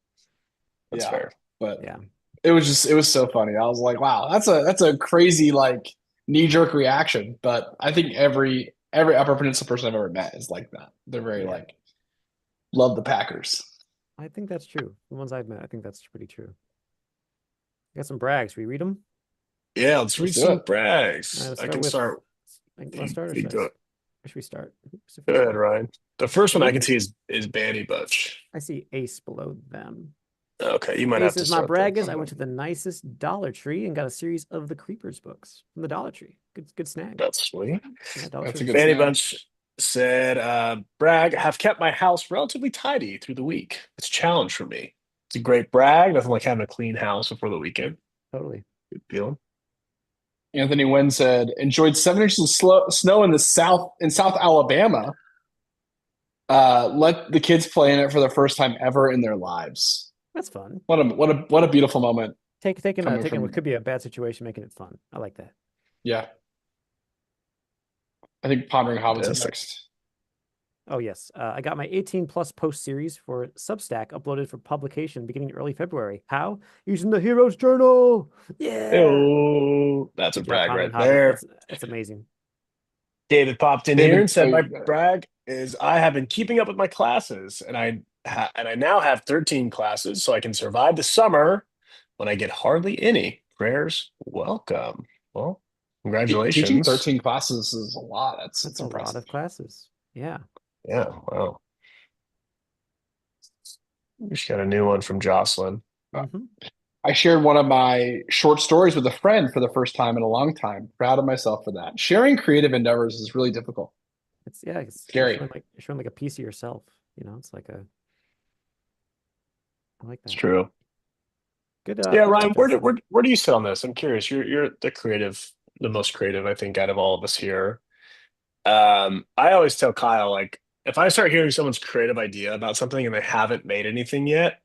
That's Yeah, fair. but Yeah. it was so funny. I was like, "Wow, that's a crazy like knee jerk reaction." But I think every Upper Peninsula person I've ever met is like that. They're very Yeah. like love the Packers. I think that's true. The ones I've met, I think that's pretty true. Got some brags. Should we read them? Yeah, let's read Let's do some it. brags. All right, let's I start can with- start. Let's start or You should go. where should we start? Who's the Go first ahead, one? Ryan. The first one I can see is Bandy Butch. I see Ace below them. Okay, you might have Ace to is my start brag there. is I went to the nicest Dollar Tree and got a series of the Creepers books from the Dollar Tree. Good snag. That's sweet. Yeah, Dollar That's Tree a was good Bandy snag. Bunch said, brag, have kept my house relatively tidy through the week. It's a challenge for me. It's a great brag. Nothing like having a clean house before the weekend. totally. Good feeling. Anthony Wynn said, "Enjoyed 7 inches of snow in South Alabama. Let the kids play in it for the first time ever in their lives. That's fun. What a beautiful moment. Taking Coming from- what could be a bad situation, making it fun. I like that. Yeah. I think Pondering Hobbits is Yes. next. Oh yes, I got my 18+ post series for Substack uploaded for publication beginning early February. How? Using the Heroes Journal. Yeah. Oh, that's a Good job, brag Pondering right Hobbit. there. That's amazing. David popped in David- here and said, oh, "My yeah. brag is I have been keeping up with my classes, and I now have 13 classes, so I can survive the summer when I get hardly any. Prayers welcome." Well, Teaching congratulations. 13 classes is a lot. That's That's a lot impressive. of classes. Yeah. Yeah, wow. We just got a new one from Jocelyn. Mhm. I shared one of my short stories with a friend for the first time in a long time. Proud of myself for that. Sharing creative endeavors is really difficult. It's Scary. You're showing like a piece of yourself. You know, it's like a. I like It's that. true. Good. Yeah, good Ryan, job, where Jocelyn. do you sit on this? I'm curious. You're the most creative, I think, out of all of us here. I always tell Kyle, like, if I start hearing someone's creative idea about something and they haven't made anything yet,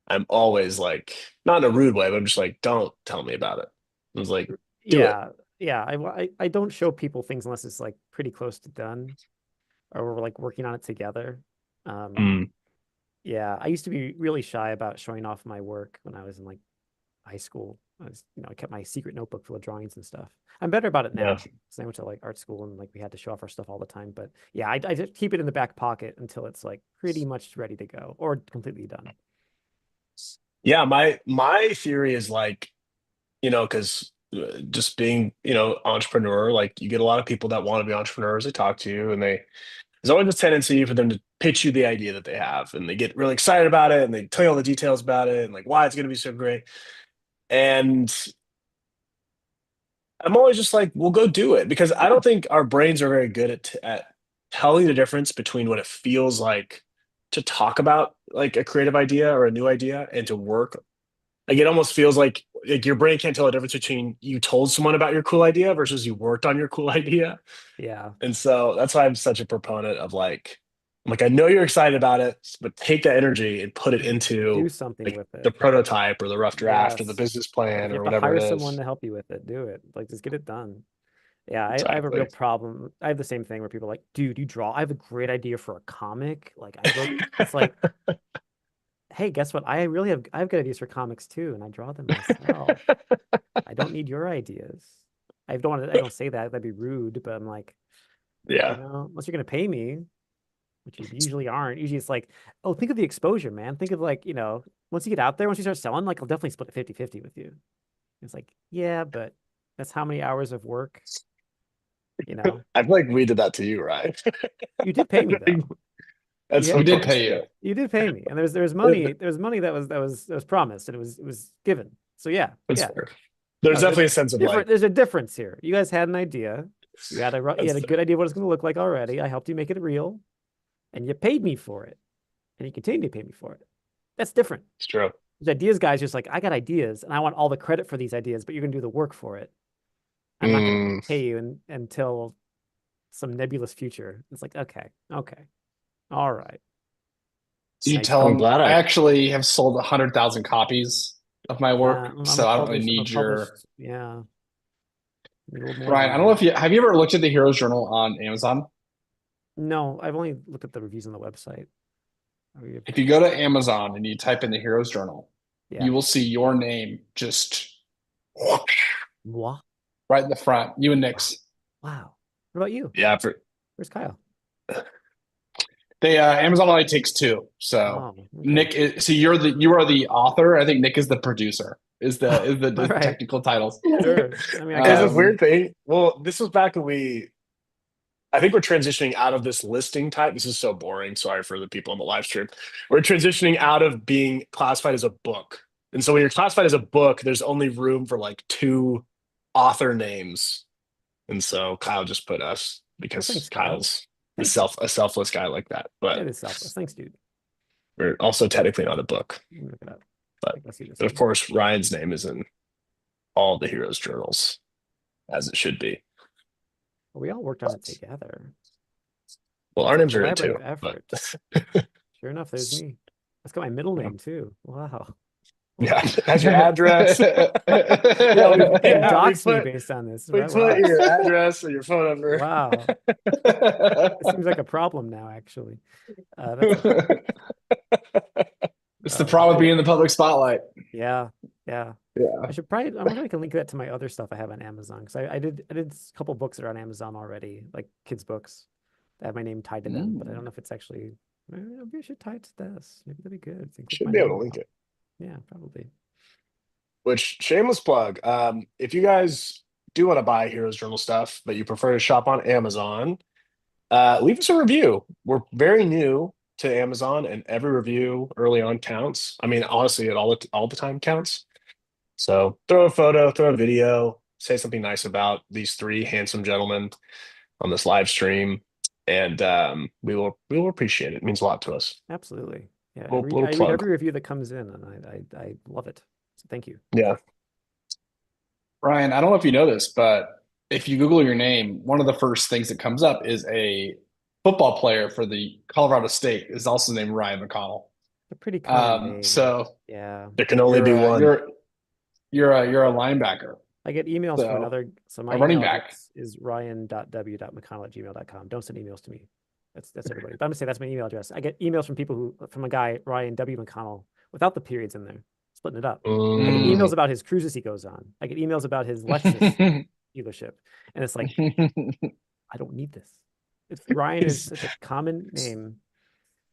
I'm always like, not in a rude way, but I'm just like, don't tell me about it. I was like, do it. Yeah. I don't show people things unless it's like pretty close to done, or we're like working on it together. Yeah, I used to be really shy about showing off my work when I was in like high school. I kept my secret notebook full of drawings and stuff. I'm better about it now Yeah. because I went to like art school and like we had to show off our stuff all the time. But yeah, I just keep it in the back pocket until it's like pretty much ready to go or completely done. Yeah, my theory is like, because just being, entrepreneur, like you get a lot of people that want to be entrepreneurs. They talk to you, and there's always a tendency for them to pitch you the idea that they have, and they get really excited about it, and they tell you all the details about it, and like why it's going to be so great. And I'm always just like, well, go do it, because I don't think our brains are very good at telling the difference between what it feels like to talk about like a creative idea or a new idea and to work. Like it almost feels like your brain can't tell the difference between you told someone about your cool idea versus you worked on your cool idea. Yeah. And so that's why I'm such a proponent of like, I know you're excited about it, but take that energy and put it Do into something like with it. the prototype or the rough draft or the Yes. business If plan you or have to whatever hire it is. someone to help you with it, do it. Like just get it done. Yeah, I have a real Exactly. problem. I have the same thing where people are like, dude, you draw. I have a great idea for a comic. Like I wrote, it's like, hey, guess what? I have good ideas for comics too, and I draw them myself. I don't need your ideas. I don't say that. That'd be rude, but I'm like, Yeah. unless you're gonna pay me, which you usually aren't. Usually it's like, oh, think of the exposure, man. Think of like, once you get out there, once you start selling, like I'll definitely split it 50-50 with you. It's like, yeah, but that's how many hours of work, I feel like we did that to you, right? You did pay me though. That's Yeah. We of did course. pay you. You did pay me, and there's money that was promised, and it was given. So yeah, That's yeah. fair. There's No, definitely a sense of like, There's a difference here. You guys had an idea. You had a you That's had a good idea what it's going to look like already. I helped you make it real, and you paid me for it, and you continue to pay me for it. That's different. it's true. The ideas guy's just like, I got ideas, and I want all the credit for these ideas, but you're going to do the work for it. I'm not going to Mm, pay you until some nebulous future. It's like, okay, all right. You Nice. tell I'm them glad I I. actually have sold 100,000 copies of my work, I'm a so I don't really published. I'm a need your published. Yeah, need a little more Ryan. than I don't know that. if you have you ever looked at the Heroes Journal on Amazon? No, I've only looked at the reviews on the website. If you go to Amazon and you type in the Heroes Journal, Yeah. you will see your name just Moi? right in the front. You and Nick's. Wow. What about you? Yeah, Where's Kyle? They Amazon only takes two. So Oh, okay. Nick is, so you are the author. I think Nick is the producer. All The right. technical titles. Sure. I mean, I It's this guess. weird thing. Well, this was back when I think we're transitioning out of this listing type. This is so boring. Sorry for the people on the live stream. We're transitioning out of being classified as a book. And so when you're classified as a book, there's only room for like two author names. And so Kyle just put us Well, because thanks, Kyle. Kyle's Thanks. a selfless guy like that. That But is selfless. Thanks, dude. we're also technically not a book. Let me look it up. But, I can see this but of one. course, Ryan's name is in all the heroes' journals, as it should be. Well, we all worked on it together. Well, our names are in it too. Collaborative But effort. Sure enough, there's me. That's got my middle name too. Wow. yeah, has your address. Yeah, Yeah, You can yeah, dox me based on this. we Wow. put your address and your phone number. Wow. It seems like a problem now, actually. That's okay. It's the problem with being in the public spotlight. Yeah, yeah. Yeah. I wonder if I can link that to my other stuff I have on Amazon because I did a couple books that are on Amazon already, like kids' books that have my name tied to them, but I don't know if it's actually maybe I should tie it to this. Maybe that'd be good. Should be able to link it. Yeah, probably. Which shameless plug. If you guys do want to buy Heroes Journal stuff, but you prefer to shop on Amazon, leave us a review. We're very new to Amazon, and every review early on counts. I mean, honestly, all the time counts. So throw a photo, throw a video, say something nice about these three handsome gentlemen on this live stream, and we will appreciate it. It means a lot to us. Absolutely. Yeah, Little I read plug. every review that comes in, and I love it. So thank you. Yeah. Ryan, I don't know if you know this, but if you Google your name, one of the first things that comes up is a football player for the Colorado State is also named Ryan McConnell. A pretty common name. So Yeah. There can only be one. You're a linebacker. I get emails from another. So my running email back address is ryan.w.mcconnell@gmail.com. Don't send emails to me. That's everybody. But I'm gonna say that's my email address. I get emails from a guy, Ryan W. McConnell, without the periods in there, splitting it up. I get emails about his cruises he goes on. I get emails about his Lexus dealership. And it's like, I don't need this. Ryan is such a common name.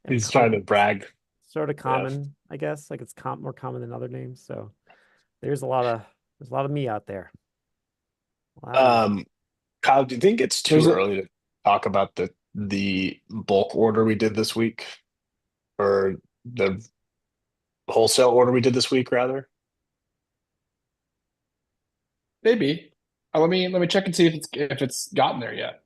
He's trying to brag. Sort of common, I guess. Like it's more common than other names. So there's a lot of me out there. Kyle, do you think it's too early to talk about the bulk order we did this week, or the wholesale order we did this week, rather? Maybe. Let me check and see if it's gotten there yet.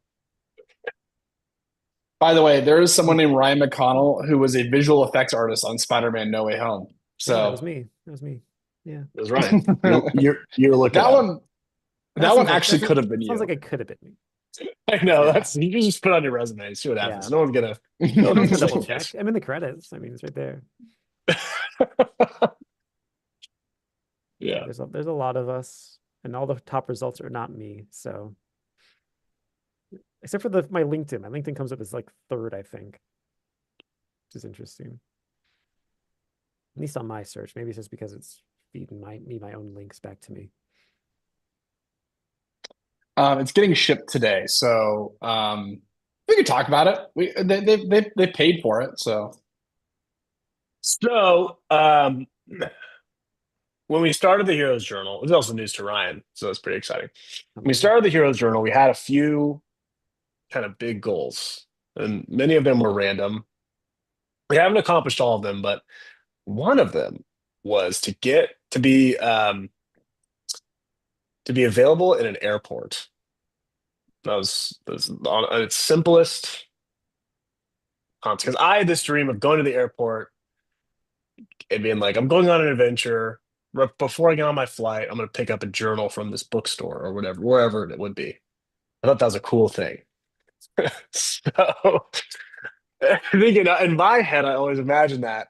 By the way, there is someone named Ryan McConnell who was a visual effects artist on Spider-Man: No Way Home. So that was me. That was me. Yeah, it was Ryan. You're looking that one. That one actually like, could have been you. Sounds like it could have been me. I know. Yeah. That's you can just put on your resume, see what happens. Yeah. No one's gonna. No one's gonna double Yes. check. I'm in the credits. I mean, it's right there. Yeah. There's a lot of us, and all the top results are not me. So, except for my LinkedIn. My LinkedIn comes up as like third, I think, which is interesting. At least on my search. Maybe it's just because it's feeding my own links back to me. It's getting shipped today, so we could talk about it. They paid for it, so. So, when we started the Heroes Journal, it was also news to Ryan, so it's pretty exciting. When we started the Heroes Journal, we had a few kind of big goals, and many of them were random. We haven't accomplished all of them, but one of them was to be available in an airport. That was on its simplest because I had this dream of going to the airport and being like, I'm going on an adventure. Before I get on my flight, I'm going to pick up a journal from this bookstore or whatever, wherever it would be. I thought that was a cool thing. So, thinking in my head, I always imagine that,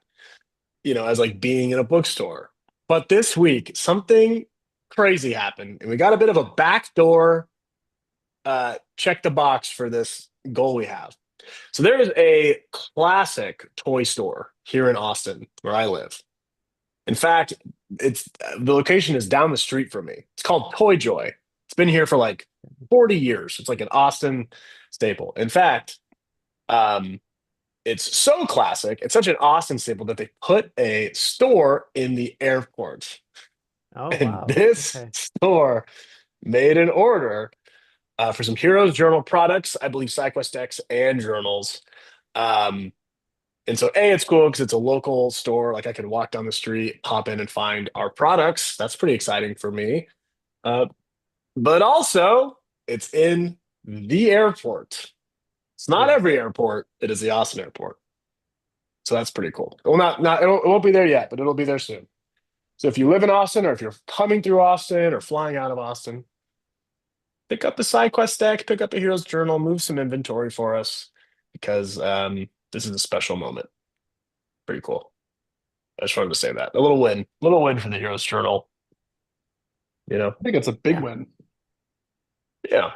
as like being in a bookstore. But this week, something crazy happened, and we got a bit of a backdoor check the box for this goal we have. So there is a classic toy store here in Austin where I live. In fact, it's the location is down the street from me. It's called Toy Joy. It's been here for like 40 years. It's like an Austin staple. In fact, it's so classic. It's such an Austin staple that they put a store in the airport. Oh And wow. this Okay. store made an order for some Heroes Journal products, I believe SideQuest decks and journals. Um, and so, A, it's cool because it's a local store. Like I can walk down the street, hop in and find our products. That's pretty exciting for me. Uh, but also, it's in the airport. It's not Yes. every airport. It is the Austin airport. So that's pretty cool. Well, it won't be there yet, but it'll be there soon. So if you live in Austin or if you're coming through Austin or flying out of Austin, pick up the SideQuest deck, pick up a Heroes Journal, move some inventory for us because this is a special moment. Pretty cool. I just wanted to say that. A little win for the Heroes Journal. I think it's a big Yeah. win. Yeah.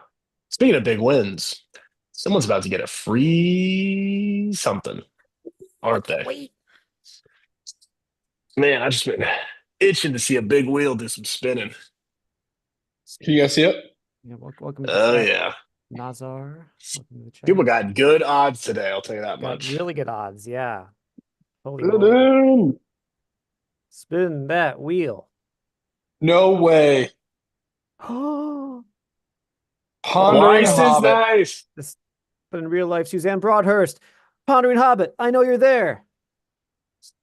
Speaking of big wins, someone's about to get a free something, aren't they? Wait. Man, I just been itching to see a big wheel do some spinning. Can you guys see it? Yeah, welcome to the Oh chat, yeah. Nazar. Welcome to the chat. People got good odds today, I'll tell you that Got much. really good odds. Yeah. Holy moly. Spin that wheel. No way. Oh, Pondering Nice is Hobbit. nice. but in real life, Suzanne Broadhurst, Pondering Hobbit. I know you're there.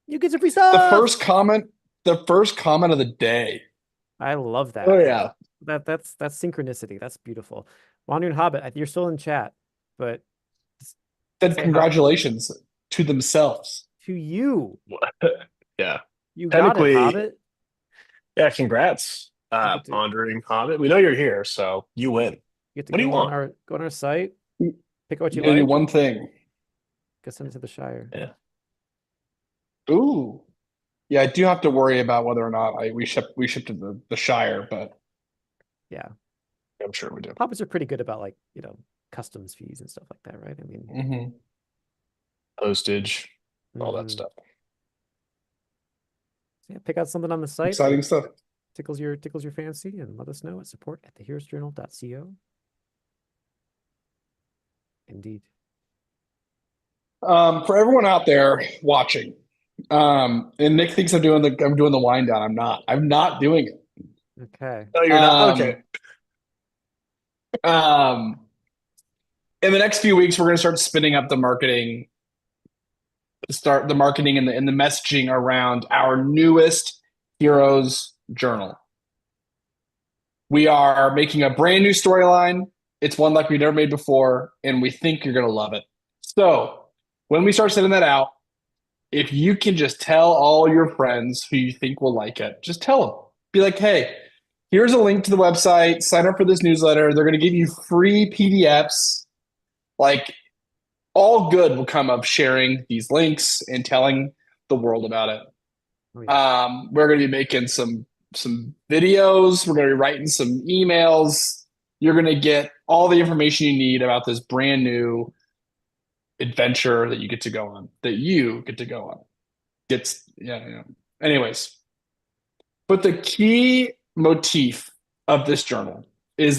You get some free The stuff. first comment of the day. I love that. Oh yeah. That's synchronicity. That's beautiful. Wandering Hobbit, you're still in chat, but Then Say hi. congratulations to themselves. to you, Yeah. you got it, Technically- Hobbit. Yeah, congrats, get to- Pondering Hobbit. We know you're here, so you win. You get to What do you go on want? our site, pick out what you You gotta do like, one thing. go send it to the Shire. Yeah. Ooh. Yeah, I do have to worry about whether or not we ship to the Shire, but Yeah, I'm sure we do. Hobbits are pretty good about like customs fees and stuff like that, right? I mean, mhm. Postage, all that mhm. stuff. So yeah, pick out something on the site. Exciting that stuff. tickles your fancy, and let us know at support@theheroesjournal.co. Indeed. For everyone out there watching, and Nick thinks I'm doing the wind down. I'm not doing it. Okay. Oh, you're not okay. In the next few weeks, we're going to start spinning up the marketing, and the messaging around our newest Heroes Journal. We are making a brand new storyline. It's one like we've never made before, and we think you're going to love it. So when we start sending that out, if you can just tell all your friends who you think will like it, just tell them. Be like, hey, here's a link to the website. Sign up for this newsletter. They're going to give you free PDFs. Like, all good will come of sharing these links and telling the world about it. Oh, yeah. We're going to be making some videos. We're going to be writing some emails. You're going to get all the information you need about this brand new adventure that you get to go on. Anyways, but the key motif of this journal